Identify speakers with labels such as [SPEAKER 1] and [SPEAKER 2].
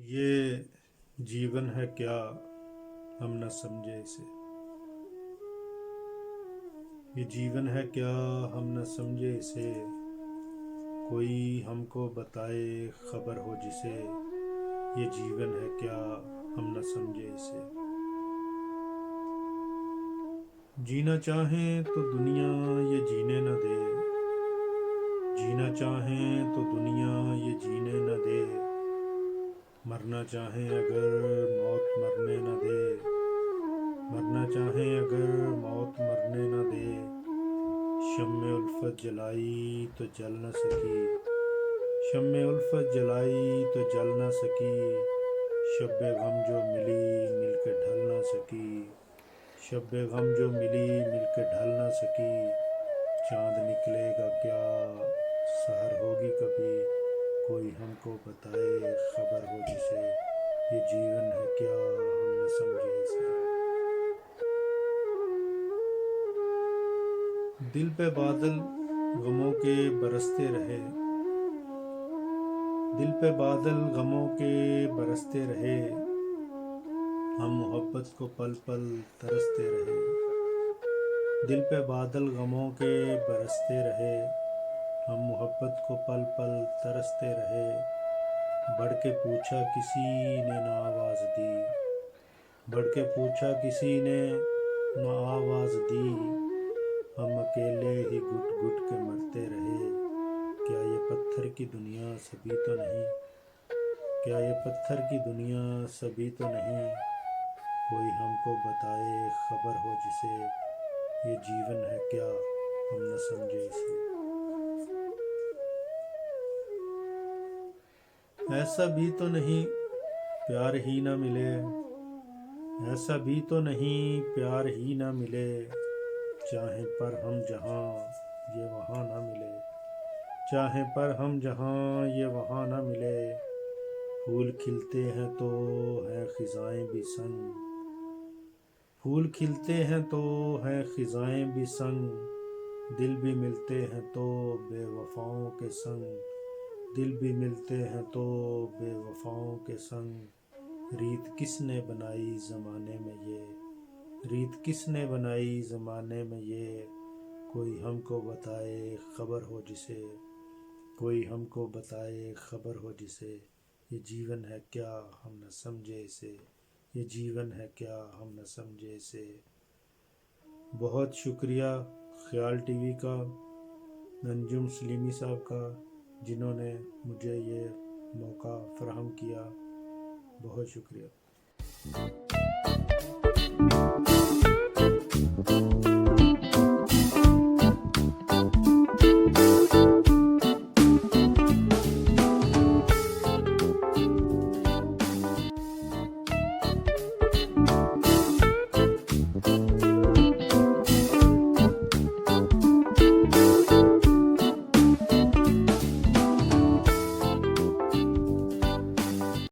[SPEAKER 1] ये जीवन है क्या, हम न समझे इसे। ये जीवन है क्या, हम न समझे इसे। कोई हमको बताए खबर हो जिसे। ये जीवन है क्या, हम न समझे इसे। जीना चाहें तो दुनिया ये जीने न दे। जीना चाहें तो दुनिया ये जीने न दे। मरना चाहें अगर मौत मरने न दे। मरना चाहें अगर मौत मरने न दे। शम्मे उल्फत जलाई तो जल न सकी। शम्मे उल्फत जलाई तो जल न सकी। शब्बे गम जो मिली मिलके ढल न सकी। शब्बे गम जो मिली मिलके ढल न सकी। चांद निकलेगा क्या, सहर होगी कभी। कोई हमको बताए खबर हो जिसे। ये जीवन है क्या, हम न समझे इसे। दिल पे बादल गमों के बरसते रहे। दिल पे बादल गमों के बरसते रहे। हम मोहब्बत को पल पल तरसते रहे। दिल पे बादल गमों के बरसते रहे। हम मोहब्बत को पल पल तरसते रहे। बढ़ के पूछा किसी ने ना आवाज़ दी। बढ़ के पूछा किसी ने ना आवाज़ दी। हम अकेले ही घुट घुट के मरते रहे। क्या ये पत्थर की दुनिया सभी तो नहीं। क्या ये पत्थर की दुनिया सभी तो नहीं। कोई हमको बताए खबर हो जिसे। ये जीवन है क्या, हम न समझे इसे। ऐसा भी तो नहीं प्यार ही न मिले। ऐसा भी तो नहीं प्यार ही न मिले। चाहे पर हम जहाँ ये वहाँ न मिले। चाहे पर हम जहाँ ये वहाँ न मिले। फूल खिलते हैं तो हैं खिज़ाएं भी संग। फूल खिलते हैं तो हैं खिज़ाएं भी संग। दिल भी मिलते हैं तो बेवफाओं के संग। दिल भी मिलते हैं तो बेवफाओं के संग। रीत किसने बनाई ज़माने में ये। रीत किसने बनाई ज़माने में ये। कोई हमको बताए खबर हो जिसे। कोई हमको बताए खबर हो जिसे। ये जीवन है क्या, हम न समझे इसे। ये जीवन है क्या, हम न समझे इसे। बहुत शुक्रिया ख्याल टीवी का, अंजुम सलीमी साहब का, जिन्होंने मुझे ये मौका फराहम किया। बहुत शुक्रिया।